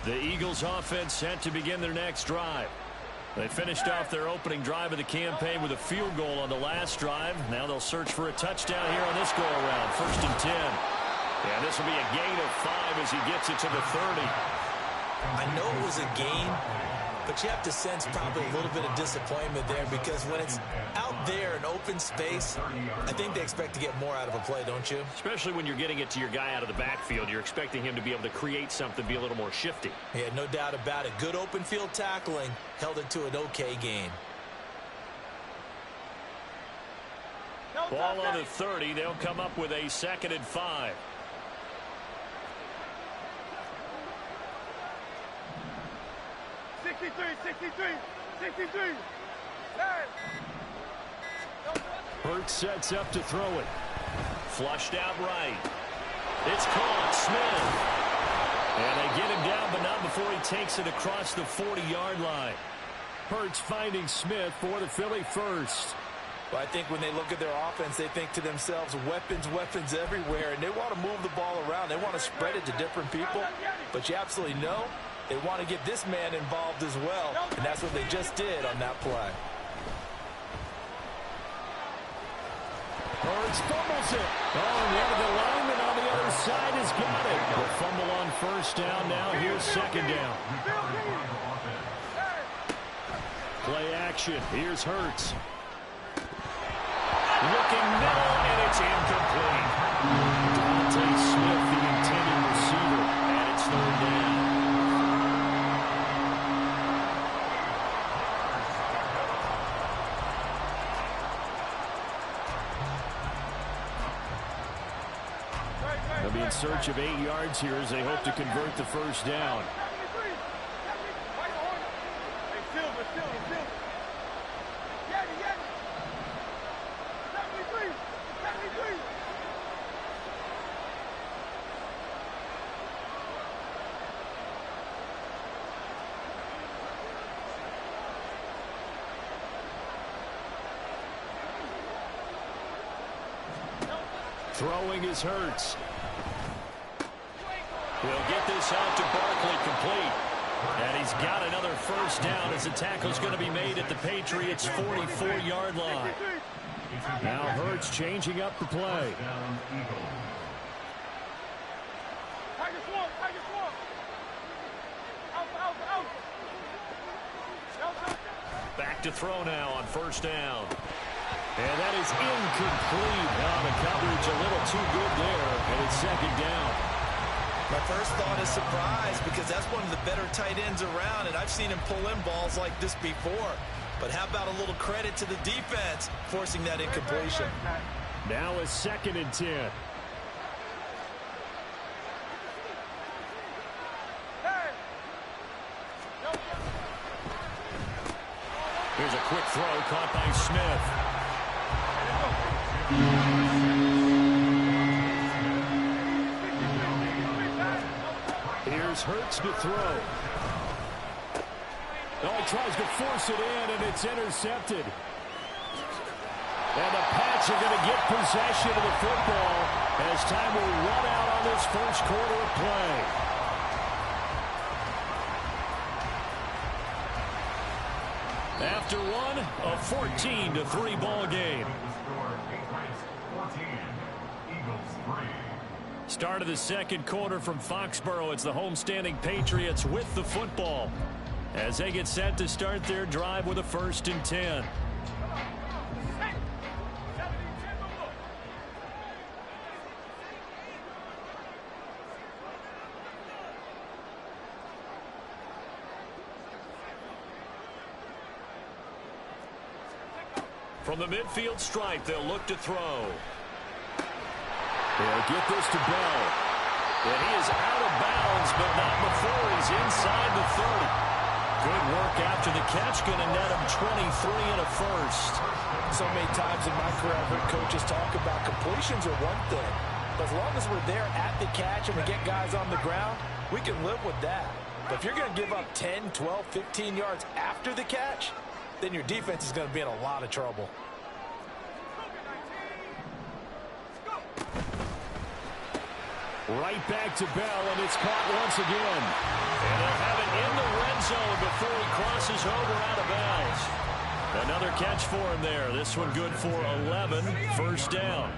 The Eagles offense set to begin their next drive. They finished off their opening drive of the campaign with a field goal on the last drive. Now they'll search for a touchdown here on this go-around. 1st and 10. Yeah, this will be a gain of 5 as he gets it to the 30. I know it was a gain, but you have to sense probably a little bit of disappointment there because when it's out there in open space, I think they expect to get more out of a play, don't you? Especially when you're getting it to your guy out of the backfield. You're expecting him to be able to create something, be a little more shifty. Yeah, no doubt about it. Good open field tackling held it to an okay gain. Ball on the 30. They'll come up with a 2nd and 5. Hurts sets up to throw it. Flushed out right. It's caught. Smith. And they get him down, but not before he takes it across the 40-yard line. Hurts finding Smith for the Philly first. Well, I think when they look at their offense, they think to themselves, weapons, weapons everywhere, and they want to move the ball around. They want to spread it to different people, but you absolutely know they want to get this man involved as well, and that's what they just did on that play. Hurts fumbles it. Oh, and one of the linemen on the other side has got it. The fumble on 1st down. Now here's 2nd down. Play action. Here's Hurts. Looking middle, and it's incomplete. Dante Smith, the intended receiver, and it's 3rd down. They'll be in search of 8 yards here as they hope to convert the 1st down. Throwing is Hurts. He'll get this out to Barkley complete. And he's got another 1st down as the tackle's going to be made at the Patriots' 44-yard line. Now Hurts changing up the play. Back to throw now on 1st down. And that is incomplete. Now the coverage a little too good there, and it's 2nd down. My first thought is surprise because that's one of the better tight ends around, and I've seen him pull in balls like this before. But how about a little credit to the defense forcing that incompletion? Now a 2nd and 10. Here's a quick throw caught by Smith. Here's Hurts to throw. Oh, he tries to force it in, and it's intercepted. And the Pats are going to get possession of the football as time will run out on this 1st quarter of play. After one, a 14-3 ball game. Start of the 2nd quarter from Foxborough. It's the homestanding Patriots with the football as they get set to start their drive with a 1st and 10. From the midfield stripe, they'll look to throw. They'll get this to Bell. And he is out of bounds, but not before he's inside the 30. Good work after the catch. Going to net him 23 and a 1st. So many times in my career, I've heard coaches talk about completions are one thing. But as long as we're there at the catch and we get guys on the ground, we can live with that. But if you're going to give up 10, 12, 15 yards after the catch, then your defense is going to be in a lot of trouble. Right back to Bell, and it's caught once again. And they'll crosses over out of bounds. Another catch for him there. This one good for 11. First down.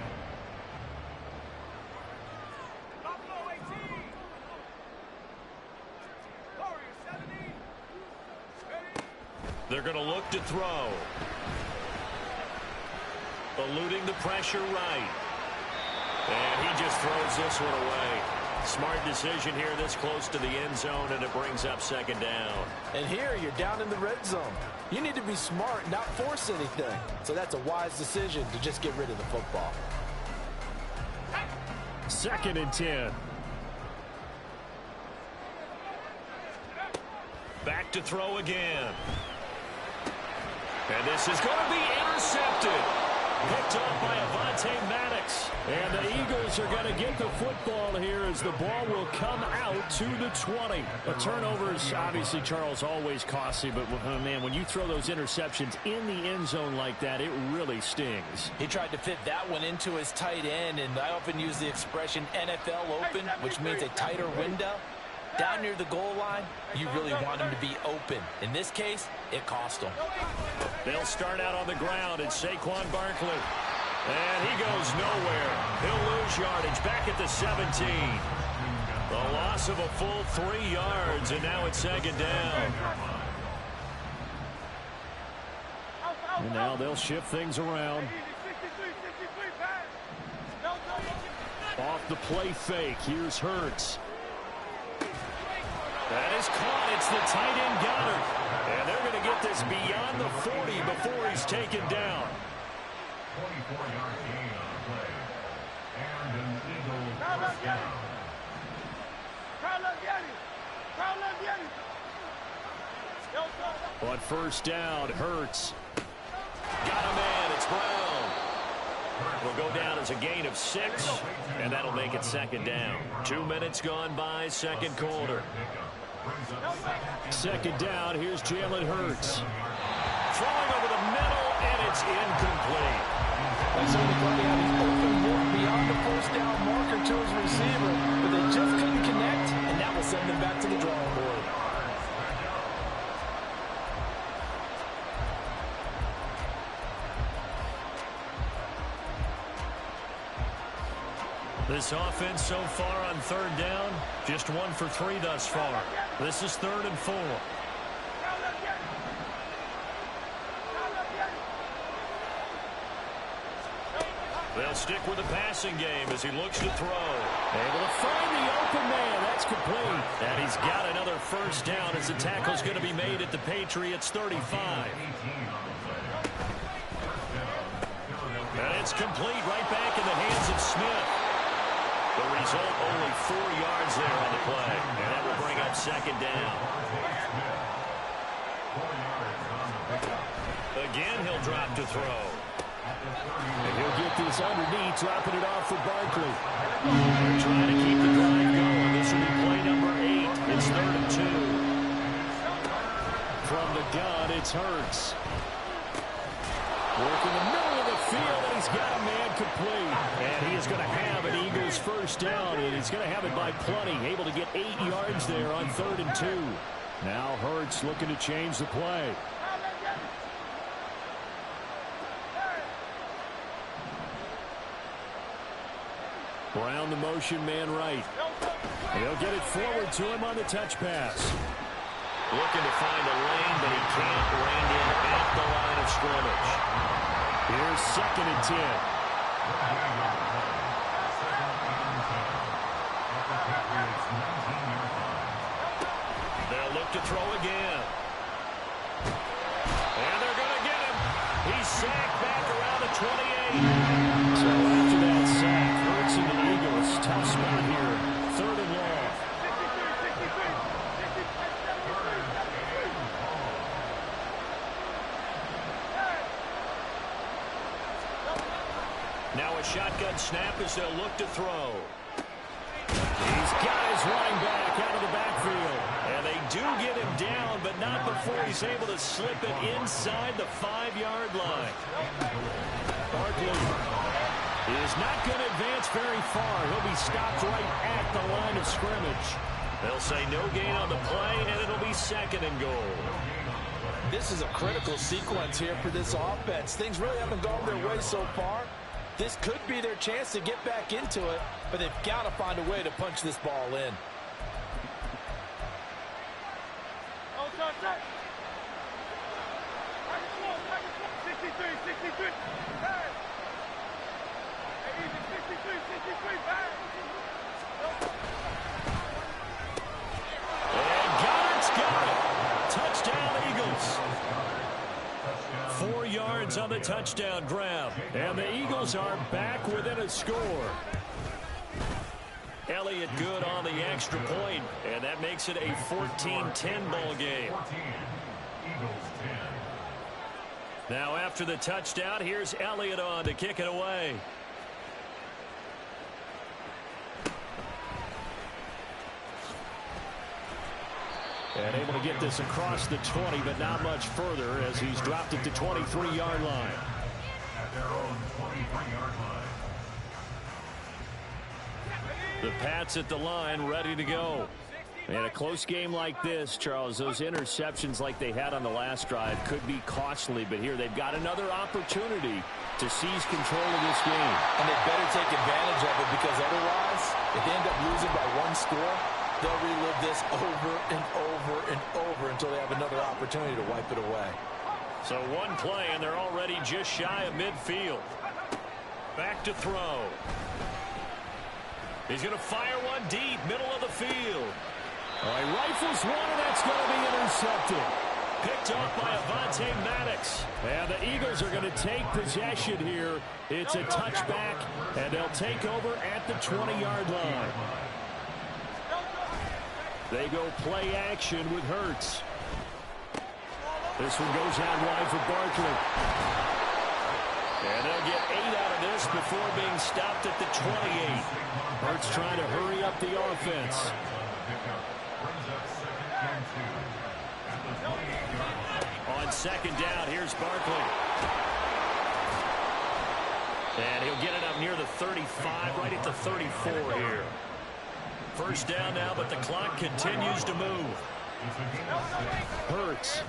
They're going to look to throw. Eluding the pressure right. And he just throws this one away. Smart decision here this close to the end zone, and it brings up second down. And here you're down in the red zone. You need to be smart, not force anything. So that's a wise decision to just get rid of the football. 2nd and 10. Back to throw again. And this is going to be intercepted. Picked up by Avonte Maddox. And the Eagles are going to get the football here as the ball will come out to the 20. A turnover is obviously, Charles, always costly. But, man, when you throw those interceptions in the end zone like that, it really stings. He tried to fit that one into his tight end, and I often use the expression NFL open, which means a tighter window. Down near the goal line, you really want him to be open. In this case, it cost him. They'll start out on the ground, and Saquon Barkley. And he goes nowhere. He'll lose yardage back at the 17. The loss of a full 3 yards, and now it's 2nd down. And now they'll shift things around. Off the play fake, here's Hurts. That is caught. It's the tight end Goddard. And they're going to get this beyond the 40 before he's taken down. 24-yard gain on the play. And an Eagles first down. On first down, Hurts. Got a man. It's Brown. Will go down as a gain of 6, and that'll make it 2nd down. 2 minutes gone by, second quarter. 2nd down, here's Jalen Hurts. Throwing over the middle, and it's incomplete. That's only going to have an open look beyond the first down marker to his receiver, but they just couldn't connect, and that will send them back to the drawing board. This offense so far on 3rd down, just 1 for 3 thus far. This is 3rd and 4. They'll stick with the passing game as he looks to throw. Able to find the open man. That's complete. And he's got another first down as the tackle's going to be made at the Patriots 35. And it's complete right back in the hands of Smith. The result, only 4 yards there on the play. And that will bring up 2nd down. Again, he'll drop to throw. And he'll get this underneath, dropping it off for Barkley. They're trying to keep the drive going. This will be play number 8. It's 3rd and 2. From the gun, it's Hurts. Working the middle of the field, and he's got a man complete. And he is going to have an Eagles first down, and he's going to have it by plenty. Able to get 8 yards there on 3rd and 2. Now Hurts looking to change the play. Brown the motion man right. He'll get it forward to him on the touch pass. Looking to find a lane, but he can't. Reined in at the line of scrimmage. Here's 2nd and 10. They'll look to throw again. And they're going to get him. He's sacked back around the 28. So after that sack, Hurts and the Eagles, tough spot here. 3rd and long. Now a shotgun snap as they'll look to throw. He's got his running back out of the backfield. And they do get him down, but not before he's able to slip it inside the 5-yard line. Barkley is not going to advance very far. He'll be stopped right at the line of scrimmage. They'll say no gain on the play, and it'll be 2nd and goal. This is a critical sequence here for this offense. Things really haven't gone their way so far. This could be their chance to get back into it, but they've got to find a way to punch this ball in. And Goddard's got it. Touchdown, Eagles. 4 yards on the touchdown grab. And the Eagles are back within a score. Elliott good on the extra point, and that makes it a 14-10 ball game. Now after the touchdown, here's Elliott on to kick it away. And able to get this across the 20, but not much further as he's dropped it to 23-yard line. At their own 23-yard line. The Pats at the line, ready to go. In a close game like this, Charles, those interceptions like they had on the last drive could be costly, but here they've got another opportunity to seize control of this game. And they better take advantage of it, because otherwise, if they end up losing by 1 score, they'll relive this over and over and over until they have another opportunity to wipe it away. So one play, and they're already just shy of midfield. Back to throw. He's going to fire one deep, middle of the field. All right, rifles one, and that's going to be intercepted. Picked off by Avonte Maddox. And the Eagles are going to take possession here. It's a touchback, and they'll take over at the 20-yard line. They go play action with Hurts. This one goes out wide for Barkley. And they'll get 8 out of this before being stopped at the 28. Hurts trying to hurry up the offense. On second down, here's Barkley. And he'll get it up near the 35, right at the 34 here. First down now, but the clock continues to move. Hurts.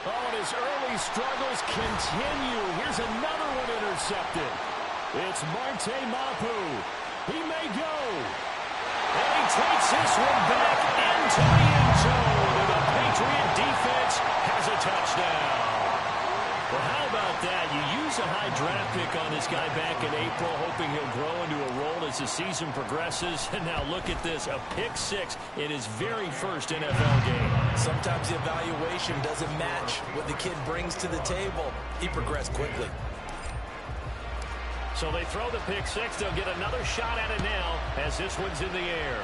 Oh, and his early struggles continue. Here's another one intercepted. It's Marte Mapu. He may go. And he takes this one back into the end zone. And the Patriot defense has a touchdown. Well, how about that? You use a high draft pick on this guy back in April, hoping he'll grow into a role as the season progresses. And now look at this, a pick 6 in his very first NFL game. Sometimes the evaluation doesn't match what the kid brings to the table. He progressed quickly. So they throw the pick 6. They'll get another shot at it now as this one's in the air.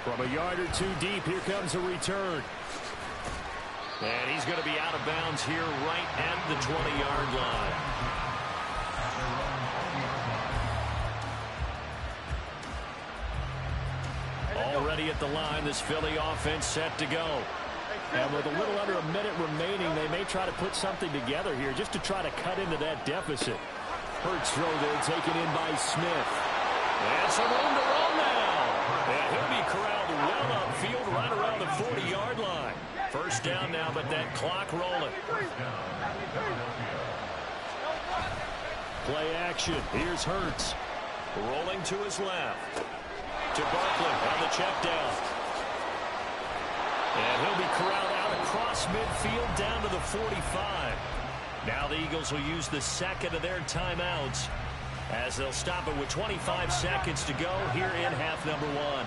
From a yard or two deep, here comes a return. And he's going to be out of bounds here right at the 20-yard line. Already at the line, this Philly offense set to go. And with a little under a minute remaining, they may try to put something together here just to try to cut into that deficit. Hurts throw there, taken in by Smith. And some room to run now. And he'll be corralled well upfield right around the 40-yard line. First down now, but that clock rolling. Play action. Here's Hurts. Rolling to his left. To Barkley on the check down. And he'll be corralled out across midfield down to the 45. Now the Eagles will use the second of their timeouts as they'll stop it with 25 seconds to go here in half number 1.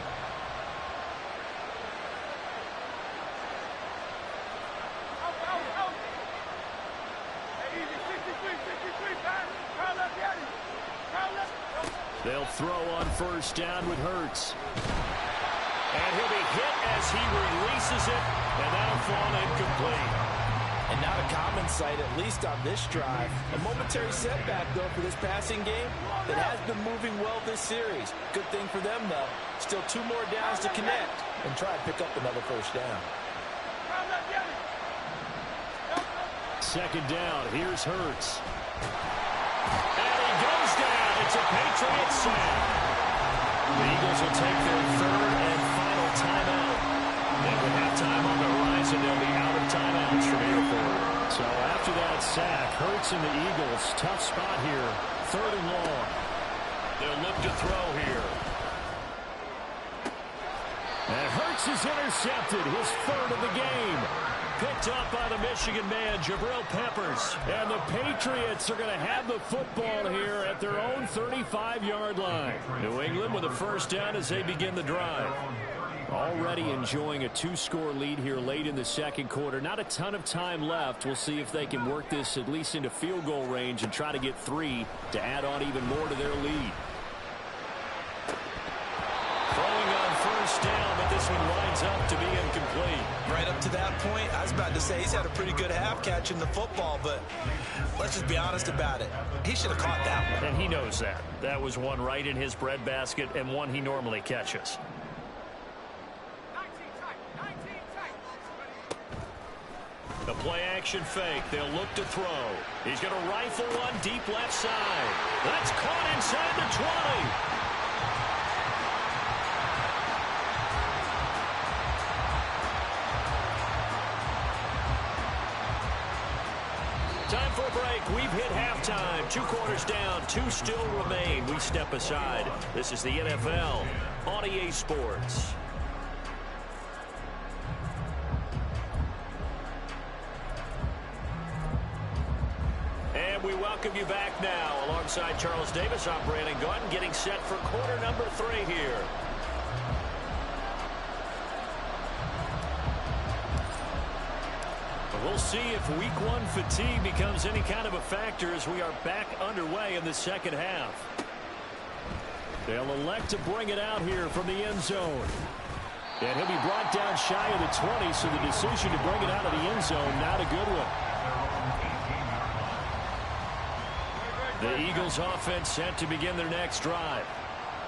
They'll throw on first down with Hurts. And he'll be hit as he releases it, and that'll fall incomplete. And not a common sight, at least on this drive. A momentary setback, though, for this passing game that has been moving well this series. Good thing for them, though. Still 2 more downs to connect and try to pick up another first down. Second down, here's Hurts. And he goes down. It's a Patriot sack. The Eagles Eagles will take their third and final timeout. And with halftime on the horizon, they'll be out of timeouts from here forward. So after that sack, Hurts and the Eagles, tough spot here. Third and long. They'll look to throw here. And Hurts is intercepted, his third of the game. Picked up by the Michigan man, Jabril Peppers. And the Patriots are going to have the football here at their own 35-yard line. New England with a first down as they begin the drive. Already enjoying a 2-score lead here late in the second quarter. Not a ton of time left. We'll see if they can work this at least into field goal range and try to get 3 to add on even more to their lead. Throwing on first down, but this one winds up to be incomplete. Right up to that point, I was about to say he's had a pretty good half catching the football, but let's just be honest about it. He should have caught that one. And he knows that. That was one right in his breadbasket and one he normally catches. The play-action fake. They'll look to throw. He's going to rifle one deep left side. That's caught inside the 20. Time for a break. We've hit halftime. 2 quarters down. 2 still remain. We step aside. This is the NFL on EA Sports. And we welcome you back now. Alongside Charles Davis, I'm Brandon Gunn, getting set for quarter number 3 here. We'll see if week 1 fatigue becomes any kind of a factor as we are back underway in the second half. They'll elect to bring it out here from the end zone. And he'll be brought down shy of the 20, so the decision to bring it out of the end zone, not a good one. The Eagles offense set to begin their next drive.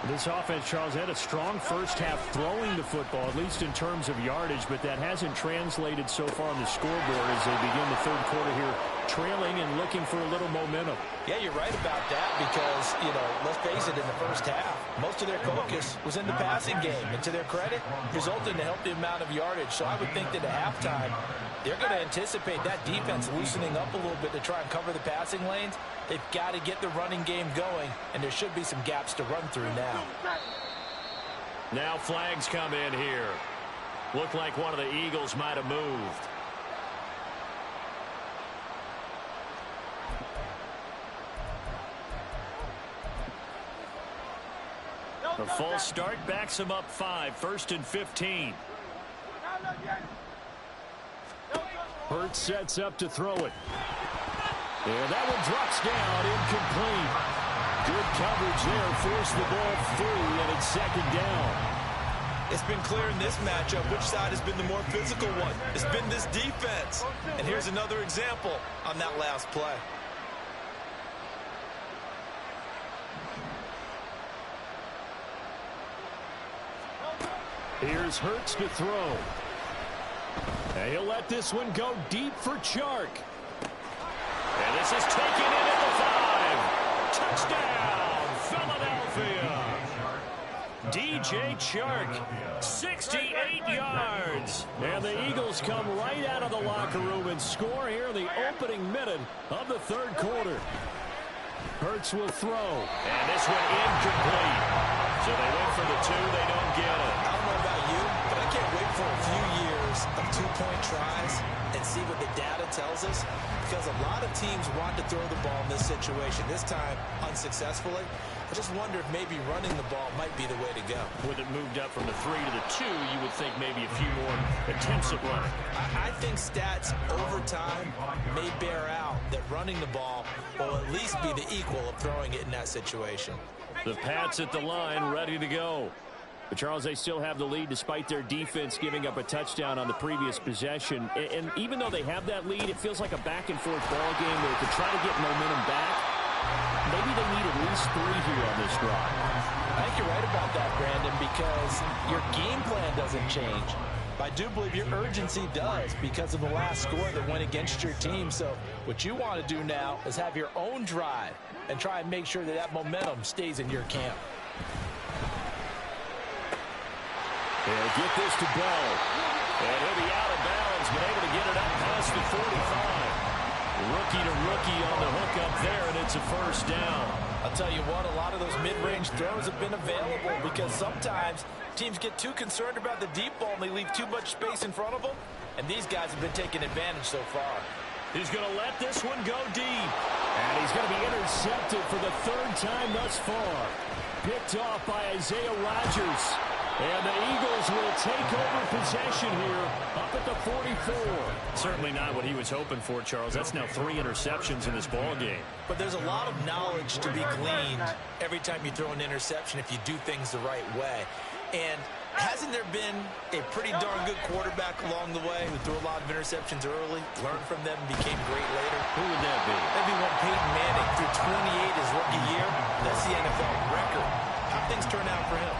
This offense, Charles, had a strong first half throwing the football, at least in terms of yardage, but that hasn't translated so far on the scoreboard as they begin the third quarter here, trailing and looking for a little momentum. Yeah, you're right about that because, let's face it, in the first half, most of their focus was in the passing game. And to their credit, resulted in a healthy amount of yardage. So I would think that at halftime, they're going to anticipate that defense loosening up a little bit to try and cover the passing lanes. They've got to get the running game going, and there should be some gaps to run through now. Now flags come in here. Looked like one of the Eagles might have moved. The false start backs him up 5, 1st and 15. Hurts sets up to throw it. And that one drops down, incomplete. Good coverage there, forced the ball through, and it's second down. It's been clear in this matchup which side has been the more physical one. It's been this defense. And here's another example on that last play. Here's Hurts to throw. And he'll let this one go deep for Chark. And this is taken in at the 5. Touchdown, Philadelphia. DJ Chark, 68 yards. And the Eagles come right out of the locker room and score here in the opening minute of the third quarter. Hurts will throw. And this one incomplete. So they went for the 2, they don't get it. I don't know about you, but I can't wait for a few years of 2-point tries and see what the data tells us, because a lot of teams want to throw the ball in this situation. This time, unsuccessfully. I just wonder if maybe running the ball might be the way to go. With it moved up from the 3 to the 2, you would think maybe a few more attempts at running. I think stats over time may bear out that running the ball will at least be the equal of throwing it in that situation. The Pats at the line, ready to go. But, Charles, they still have the lead despite their defense giving up a touchdown on the previous possession. And even though they have that lead, it feels like a back-and-forth ball game where to try to get momentum back, maybe they need at least 3 here on this drive. I think you're right about that, Brandon, because your game plan doesn't change. I do believe your urgency does because of the last score that went against your team. So what you want to do now is have your own drive and try and make sure that that momentum stays in your camp. They'll get this to Bell. And he'll be out of bounds, but able to get it up past the 45. Rookie to rookie on the hook up there, and it's a first down. I'll tell you what, a lot of those mid-range throws have been available because sometimes teams get too concerned about the deep ball and they leave too much space in front of them, and these guys have been taking advantage so far. He's going to let this one go deep. And he's going to be intercepted for the third time thus far. Picked off by Isaiah Rodgers. And the Eagles will take over possession here up at the 44. Certainly not what he was hoping for, Charles. That's now 3 interceptions in this ball game. But there's a lot of knowledge to be gleaned every time you throw an interception if you do things the right way. And hasn't there been a pretty darn good quarterback along the way who threw a lot of interceptions early, learned from them, and became great later? Who would that be? That'd be one Peyton Manning threw 28 his rookie year. That's the NFL record. How things turn out for him?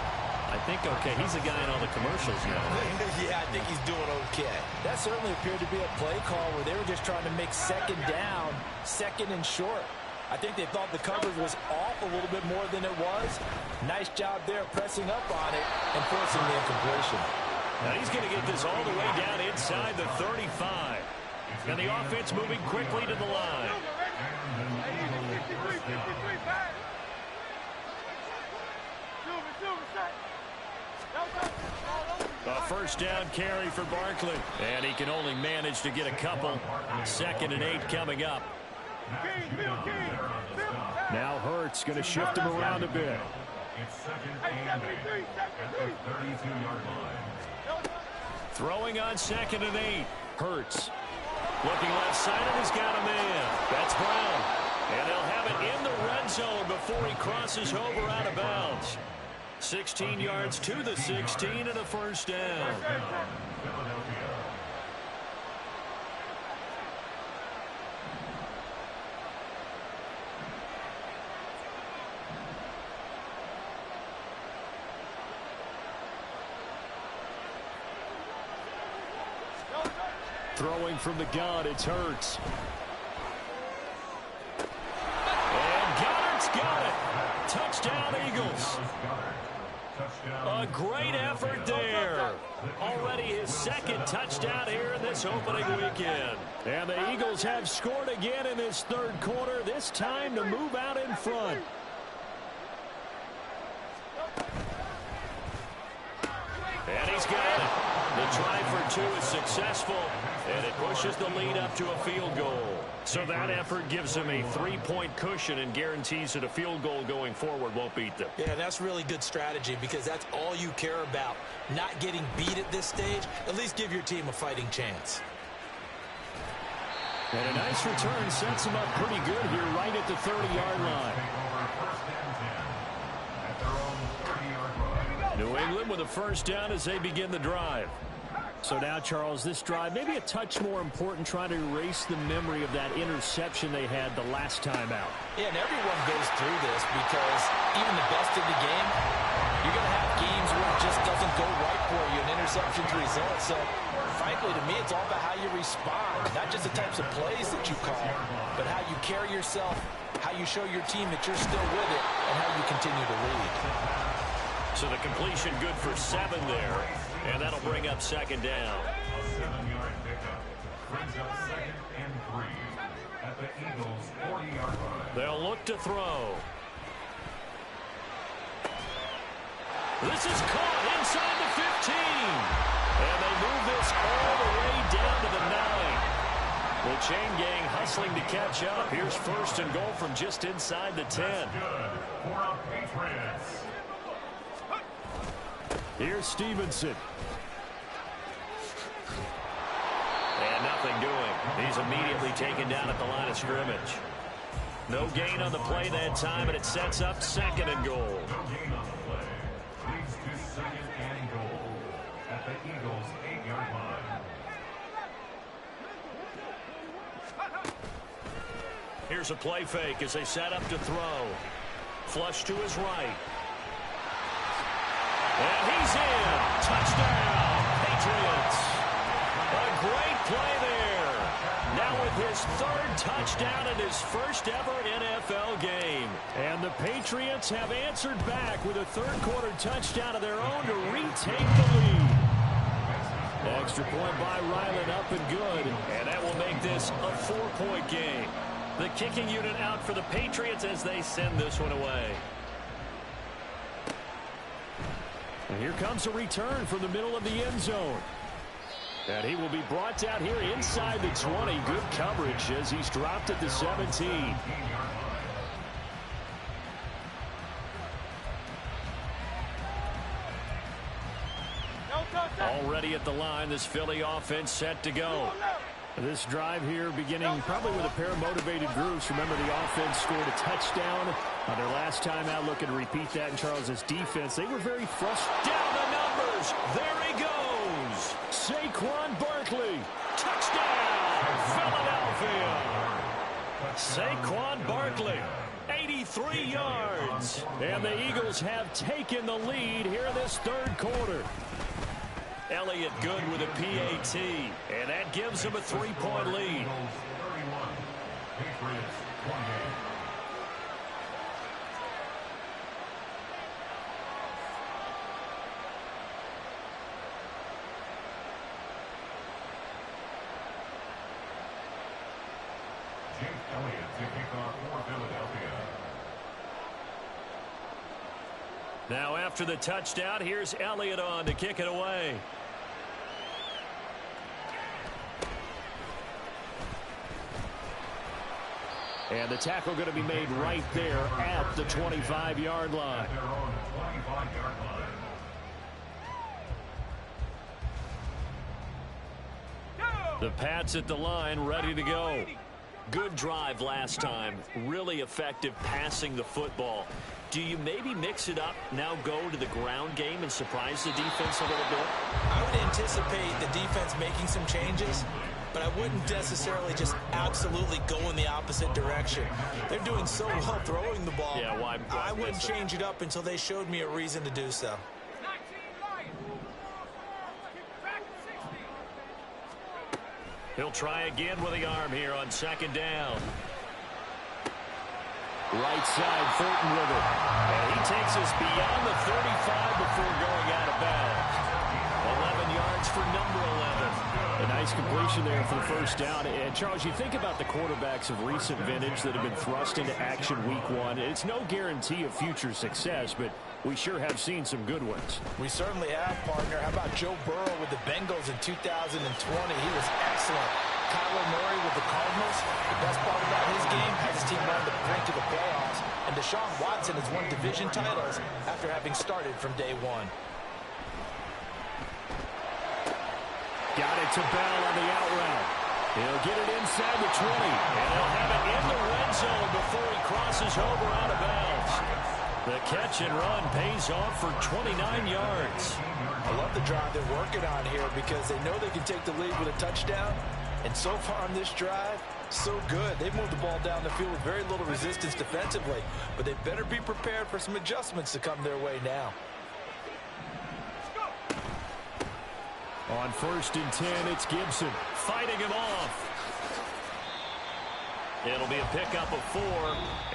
I think okay. He's the guy in all the commercials now. Yeah, I think he's doing okay. That certainly appeared to be a play call where they were just trying to make second down, second and short. I think they thought the coverage was off a little bit more than it was. Nice job there pressing up on it and forcing the incompletion. Now he's going to get this all the way down inside the 35. And the offense moving quickly to the line. A first down carry for Barkley. And he can only manage to get a couple. 2nd and 8 coming up. Now Hurts going to shift him around a bit. It's 2nd and 8 at the 32-yard line. Throwing on 2nd and 8. Hurts. Looking left side, and he's got a man. That's Brown. And they'll have it in the red zone before he crosses over out of bounds. 16 yards to the 16 and a first down. Throwing from the gun, it's Hurts. And Goddard's got it. Touchdown, Eagles. A great effort there. Already his 2nd touchdown here in this opening weekend. And the Eagles have scored again in this 3rd quarter, this time to move out in front. And he's got it. The try for 2 is successful, and it pushes the lead up to a field goal. So that effort gives them a 3-point cushion and guarantees that a field goal going forward won't beat them. Yeah, that's really good strategy because that's all you care about. Not getting beat at this stage. At least give your team a fighting chance. And a nice return sets them up pretty good here right at the 30-yard line. New England with a first down as they begin the drive. So now, Charles, this drive maybe a touch more important, trying to erase the memory of that interception they had the last time out. Yeah, and everyone goes through this because even the best in the game, you're going to have games where it just doesn't go right for you, and interceptions result. So, frankly, to me, it's all about how you respond, not just the types of plays that you call, but how you carry yourself, how you show your team that you're still with it, and how you continue to lead. So the completion good for 7 there, and that'll bring up 2nd down. A 7-yard pickup brings up 2nd and 3 at the Eagles' 40-yard line. They'll look to throw. This is caught inside the 15. And they move this all the way down to the 9. The chain gang hustling to catch up. Here's 1st and goal from just inside the 10. That's good for our Patriots. Here's Stevenson. And nothing doing. He's immediately taken down at the line of scrimmage. No gain on the play that time, and it sets up 2nd and goal. No gain on the play. Leads to 2nd and goal at the Eagles' 8-yard line. Here's a play fake as they set up to throw. Flush to his right. And he's in. Touchdown, Patriots. A great play there. Now with his third touchdown in his first ever NFL game. And the Patriots have answered back with a third-quarter touchdown of their own to retake the lead. Extra point by Ryland, up and good. And that will make this a 4-point game. The kicking unit out for the Patriots as they send this one away. And here comes a return from the middle of the end zone. And he will be brought down here inside the 20. Good coverage as he's dropped at the 17. Already at the line, this Philly offense set to go. This drive here beginning probably with a pair of motivated groups. Remember, the offense scored a touchdown on their last time out. Looking to repeat that in Charles's defense. They were very frustrated. Down the numbers. There he goes. Saquon Barkley. Touchdown, Philadelphia. Saquon Barkley. 83 yards. And the Eagles have taken the lead here in this third quarter. Elliott good with a PAT, and that gives him a 3-point lead. Now after the touchdown, here's Elliott on to kick it away. And the tackle going to be made right there at the 25-yard line. The Pats at the line, ready to go. Good drive last time. Really effective passing the football. Do you maybe mix it up, now go to the ground game and surprise the defense a little bit? I would anticipate the defense making some changes, but I wouldn't necessarily just absolutely go in the opposite direction. They're doing so well throwing the ball. Yeah, why I wouldn't change it up until they showed me a reason to do so. He'll try again with the arm here on second down. Right side, Fulton with it. And he takes us beyond the 35 before going out of bounds. 11 yards for number 11. A nice completion there for the first down. And, Charles, you think about the quarterbacks of recent vintage that have been thrust into action week one. It's no guarantee of future success, but we sure have seen some good ones. We certainly have, partner. How about Joe Burrow with the Bengals in 2020? He was excellent. Kyler Murray with the Cardinals. The best part about his game has his team run the brink of the playoffs. And Deshaun Watson has won division titles after having started from day one. Got it to Bell on the out route. He'll get it inside the 20. And he'll have it in the red zone before he crosses over out of bounds. The catch and run pays off for 29 yards. I love the drive they're working on here because they know they can take the lead with a touchdown. And so far on this drive, so good. They've moved the ball down the field with very little resistance defensively. But they better be prepared for some adjustments to come their way now. On 1st and 10, it's Gibson fighting him off. It'll be a pickup of 4,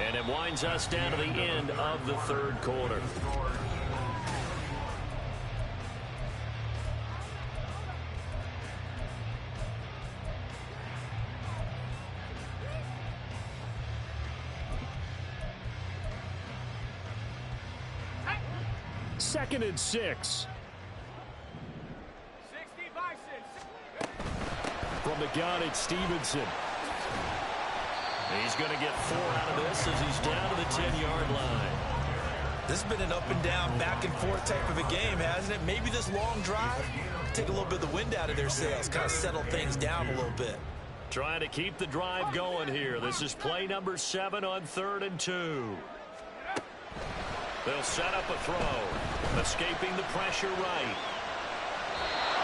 and it winds us down to the end of the third quarter. Second and 6. From the gun, it's Stevenson. He's going to get 4 out of this as he's down to the 10-yard line. This has been an up-and-down, back-and-forth type of a game, hasn't it? Maybe this long drive take a little bit of the wind out of their sails, kind of settle things down a little bit. Trying to keep the drive going here. This is play number 7 on 3rd and 2. They'll set up a throw. Escaping the pressure right.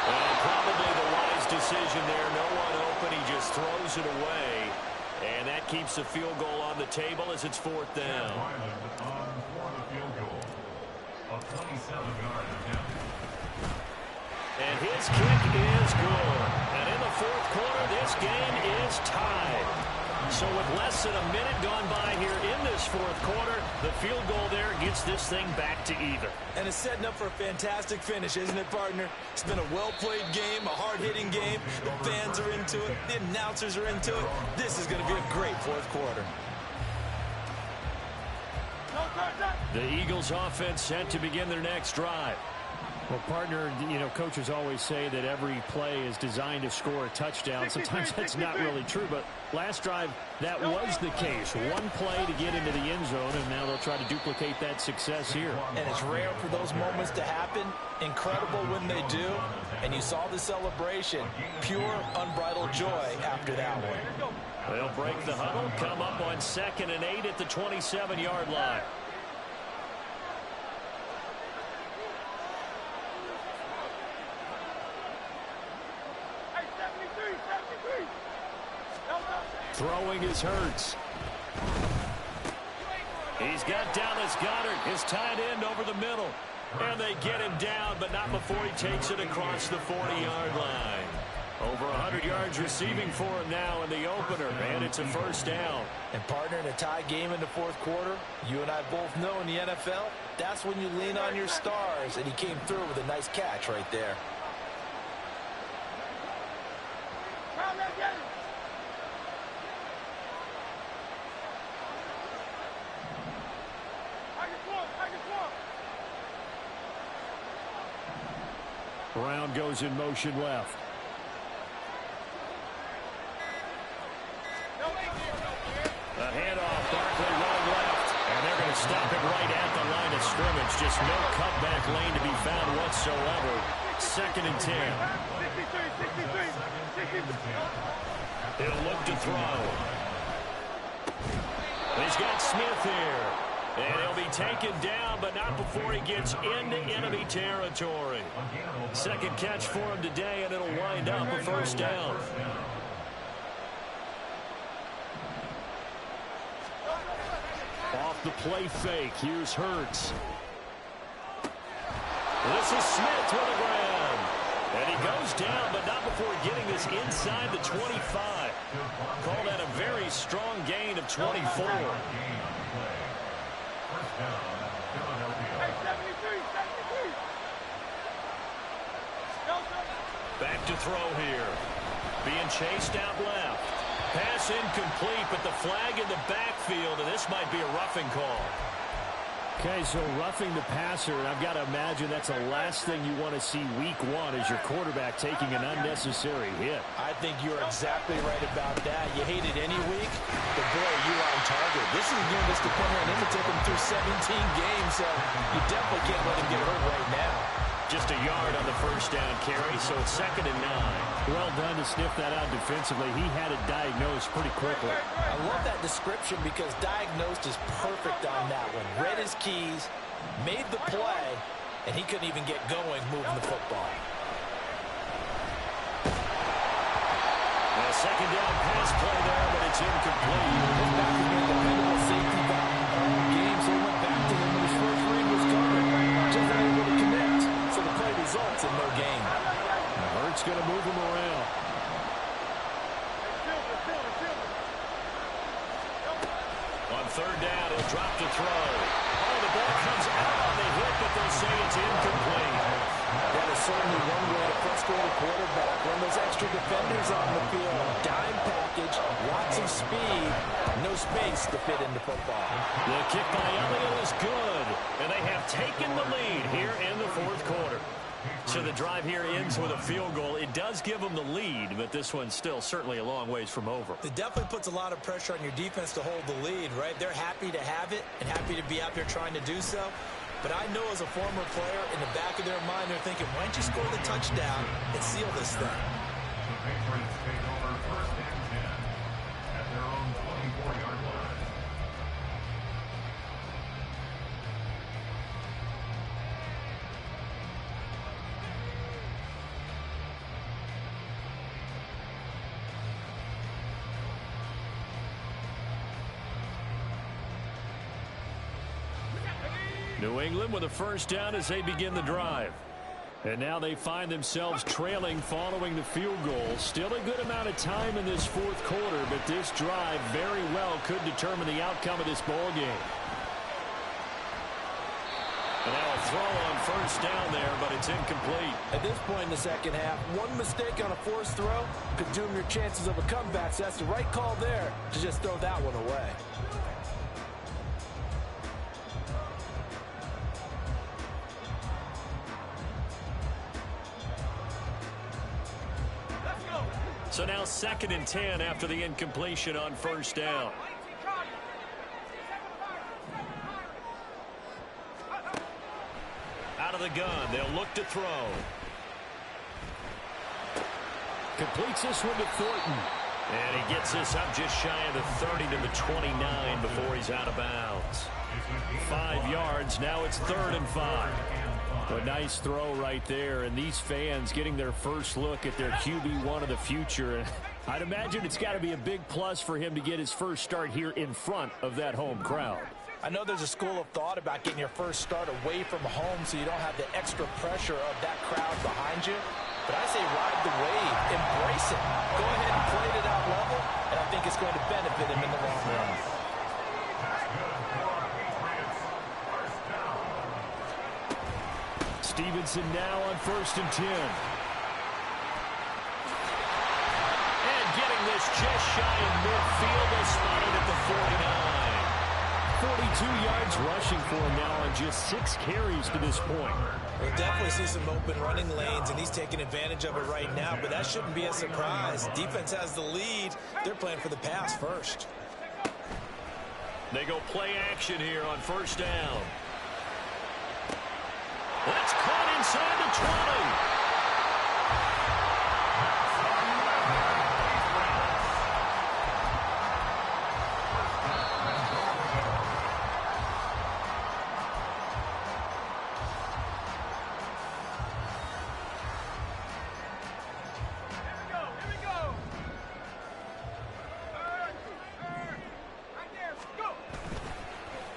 And probably the wise decision there. No one open. He just throws it away. And that keeps the field goal on the table as it's 4th down. And his kick is good. And in the fourth quarter, this game is tied. So with less than a minute gone by here in this fourth quarter, the field goal there gets this thing back to even. And it's setting up for a fantastic finish, isn't it, partner? It's been a well-played game, a hard-hitting game. The fans are into it. The announcers are into it. This is going to be a great fourth quarter. The Eagles offense set to begin their next drive. Well, partner, you know, coaches always say that every play is designed to score a touchdown. Sometimes that's not really true, but last drive, that was the case. One play to get into the end zone, and now they'll try to duplicate that success here. And it's rare for those moments to happen. Incredible when they do. And you saw the celebration. Pure, unbridled joy after that one. They'll break the huddle, come up on 2nd and 8 at the 27-yard line. Throwing is Hurts. He's got Dallas Goedert, his tight end, over the middle. And they get him down, but not before he takes it across the 40-yard line. Over 100 yards receiving for him now in the opener, and it's a first down. And partner, in a tie game in the fourth quarter, you and I both know in the NFL, that's when you lean on your stars, and he came through with a nice catch right there. Brown goes in motion left. A handoff, Barkley running left. And they're going to stop it right at the line of scrimmage. Just no cutback lane to be found whatsoever. 2nd and 10. He'll look to throw. He's got Smith here. And he'll be taken down, but not before he gets into enemy territory. Second catch for him today, and it'll wind up a first down. Off the play fake, here's Hurts. This is Smith to the ground. And he goes down, but not before getting this inside the 25. Call that a very strong gain of 24. Back to throw here. Being chased out left. Pass incomplete, but the flag in the backfield, and this might be a roughing call. Okay, so roughing the passer, and I've got to imagine that's the last thing you want to see week one is your quarterback taking an unnecessary hit. I think you're exactly right about that. You hate it any week, but boy, you are on target. This is a game that's dependent on him to take him through 17 games, so you definitely can't let him get hurt right now. Just a yard on the first down carry, so it's 2nd and 9. Well done to sniff that out defensively. He had it diagnosed pretty quickly. I love that description because diagnosed is perfect on that one. Read his keys, made the play, and he couldn't even get going moving the football. A second down pass play there, but it's incomplete. His back has been a dependable safety back all game, so he went back to him when his first read was covered. Just not able to connect, so the play results in no gain. Hurts going to move him around. On 3rd down, he'll drop to throw. Oh, the ball comes out on the hit, but they'll say it's incomplete. That is certainly one way to frustrate a quarterback. When those extra defenders on the field, dime package, lots of speed, no space to fit into football. The kick by Elliott is good, and they have taken the lead here in the fourth quarter. So the drive here ends with a field goal. It does give them the lead, but this one's still certainly a long ways from over. It definitely puts a lot of pressure on your defense to hold the lead, right? They're happy to have it and happy to be out there trying to do so. But I know as a former player, in the back of their mind, they're thinking, why don't you score the touchdown and seal this thing? The Patriots take over 1st and 10 at their own 24-yard line. New England with a first down as they begin the drive. And now they find themselves trailing following the field goal. Still a good amount of time in this fourth quarter, but this drive very well could determine the outcome of this ball game. And now a throw on first down there, but it's incomplete. At this point in the second half, one mistake on a forced throw could doom your chances of a comeback. So that's the right call there to just throw that one away. So now 2nd and 10 after the incompletion on first down. Out of the gun, they'll look to throw. Completes this one to Thornton. And he gets this up just shy of the 30 to the 29 before he's out of bounds. 5 yards, now it's 3rd and 5. A nice throw right there, and these fans getting their first look at their QB1 of the future. I'd imagine it's got to be a big plus for him to get his first start here in front of that home crowd. I know there's a school of thought about getting your first start away from home so you don't have the extra pressure of that crowd behind you. But I say ride the wave, embrace it. Go ahead and play it at that level, and I think it's going to benefit him in the long run. Stevenson now on 1st and 10. And getting this just shy of midfield, they'll spot it at the 49. 42 yards rushing for him now on just 6 carries to this point. We'll definitely see some open running lanes, and he's taking advantage of it right now, but that shouldn't be a surprise. Defense has the lead. They're playing for the pass first. They go play action here on first down. That's caught inside the 20.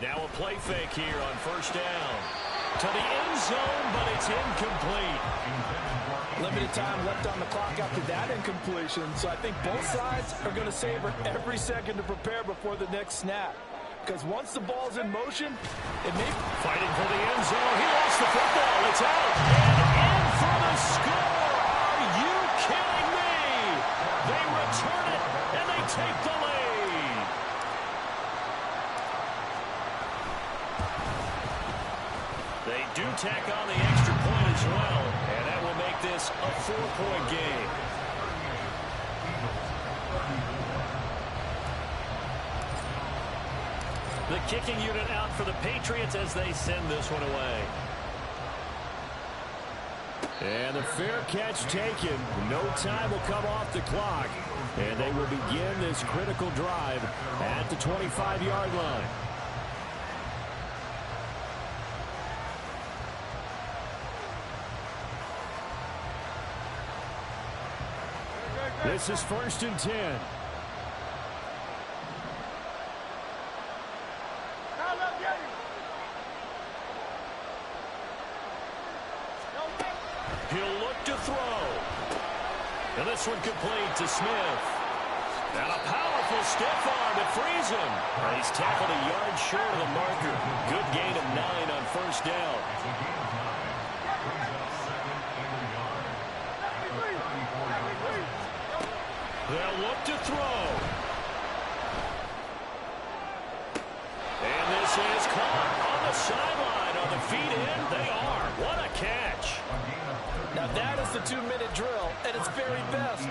Now a play fake here on first down. To the end zone, but it's incomplete. Limited time left on the clock after that incompletion, so I think both sides are going to savor every second to prepare before the next snap. Because once the ball's in motion, it may... Fighting for the end zone. He lost the football. It's out. And in for the score. Are you kidding me? They return it, and they take the lead. They do tack on the extra point as well, and that will make this a 4-point game. The kicking unit out for the Patriots as they send this one away. And the fair catch taken. No time will come off the clock, and they will begin this critical drive at the 25-yard line. This is 1st and 10. He'll look to throw. And this one complete to Smith. And a powerful stiff arm that frees him. And he's tackled a yard short of the marker. Good gain of 9 on first down. They'll look to throw. And this is caught on the sideline on the feet in. They are. What a catch. Now that is the 2-minute drill at its very best.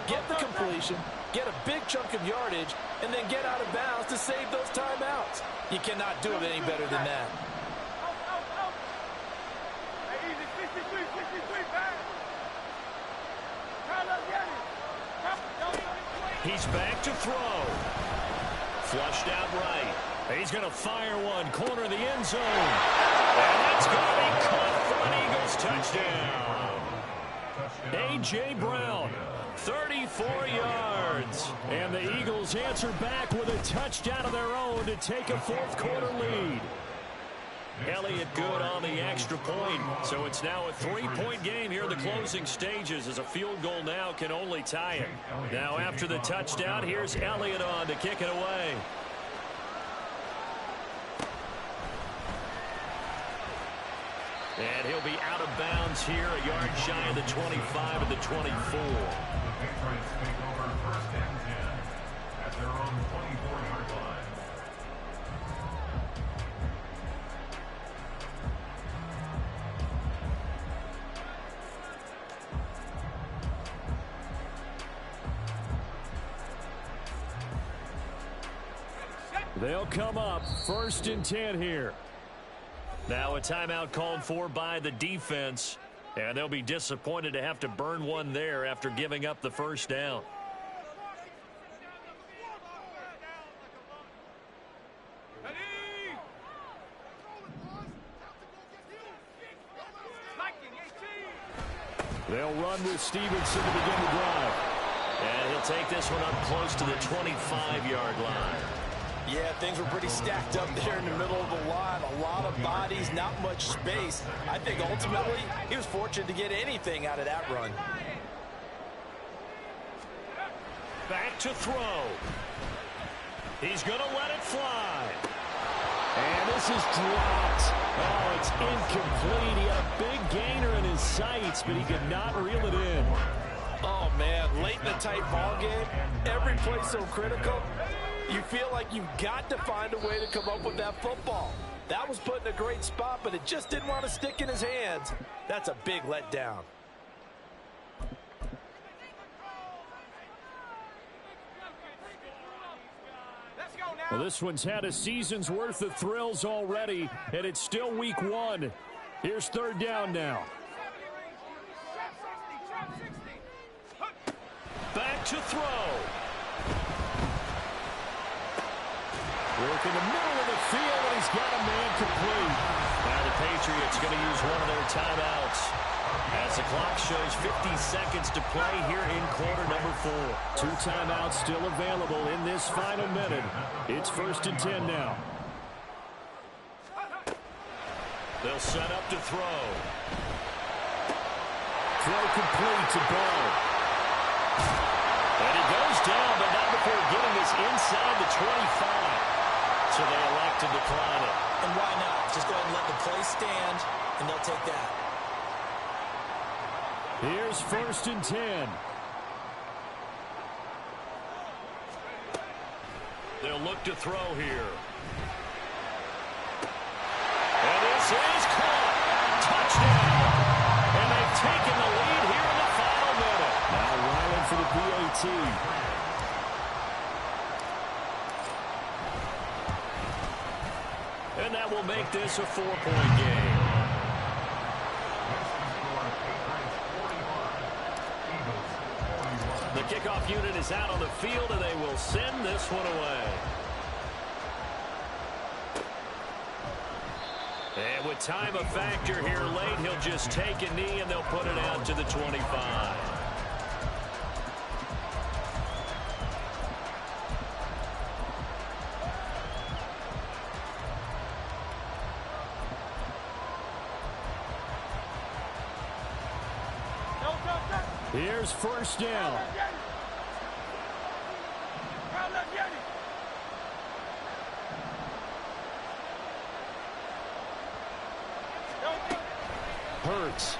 Get the completion, get a big chunk of yardage, and then get out of bounds to save those timeouts. You cannot do it any better than that. He's back to throw. Flushed out right. He's going to fire one, corner of the end zone. And that's going to be caught for an Eagles touchdown. A.J. Brown, 34 yards. And the Eagles answer back with a touchdown of their own to take a fourth quarter lead. Elliott good on the extra point. So it's now a 3-point game here in the closing stages, as a field goal now can only tie it. Now after the touchdown, here's Elliott on to kick it away. And he'll be out of bounds here, a yard shy of the 25 and the 24. The Patriots take over 1st and 10 at their own 24-yard line. They'll come up 1st and 10 here. Now a timeout called for by the defense, and they'll be disappointed to have to burn one there after giving up the first down. They'll run with Stevenson to begin the drive. And he'll take this one up close to the 25-yard line. Yeah, things were pretty stacked up there in the middle of the line. A lot of bodies, not much space. I think ultimately he was fortunate to get anything out of that run. Back to throw. He's going to let it fly. And this is dropped. Oh, it's incomplete. He had a big gainer in his sights, but he could not reel it in. Oh, man, late in the tight ball game, every play so critical. You feel like you've got to find a way to come up with that football. That was put in a great spot, but it just didn't want to stick in his hands. That's a big letdown. Well, this one's had a season's worth of thrills already, and it's still week 1. Here's 3rd down now. Back to throw. Work in the middle of the field, and he's got a man complete. Now the Patriots going to use one of their timeouts as the clock shows 50 seconds to play here in quarter number 4. 2 timeouts still available in this final minute. It's 1st and 10 now. They'll set up to throw. Throw complete to Ball. And he goes down, but not before getting this inside the 25. So they elect to decline it. And why not? Just go ahead and let the play stand, and they'll take that. Here's 1st and 10. They'll look to throw here. And this is caught. Touchdown. And they've taken the lead here in the final minute. Now Ryland for the PAT. And that will make this a 4-point game. The kickoff unit is out on the field, and they will send this one away. And with time a factor here late, he'll just take a knee, and they'll put it out to the 25. Here's 1st down. Hurts.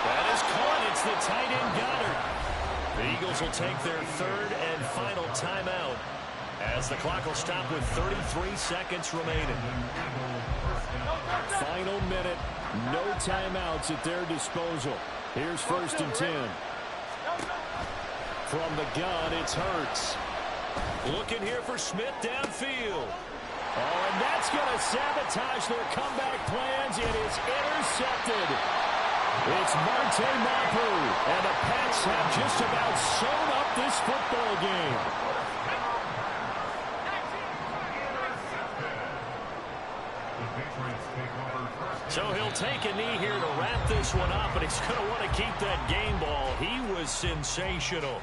That is caught. It's the tight end Goddard. The Eagles will take their 3rd and final timeout as the clock will stop with 33 seconds remaining. Final minute. No timeouts at their disposal. Here's 1st and 10. From the gun, it's Hurts. Looking here for Smith downfield. Oh, and that's going to sabotage their comeback plans. It is intercepted. It's Marte Mapu, and the Pats have just about sewn up this football game. So he'll take a knee here to wrap this one up, but he's going to want to keep that game ball. He was sensational.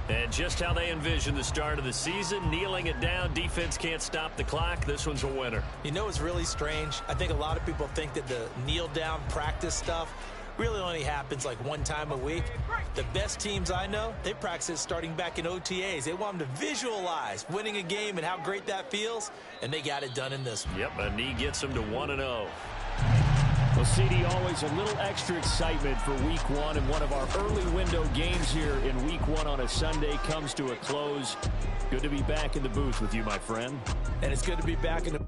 And just how they envision the start of the season, kneeling it down, defense can't stop the clock. This one's a winner. You know, it's really strange. I think a lot of people think that the kneel down practice stuff really only happens like one time a week. The best teams I know, they practice it starting back in OTAs. They want them to visualize winning a game and how great that feels, and they got it done in this one. Yep, a knee gets them to 1-0. Well, CD, always a little extra excitement for Week 1, and one of our early window games here in Week 1 on a Sunday comes to a close. Good to be back in the booth with you, my friend. And it's good to be back in the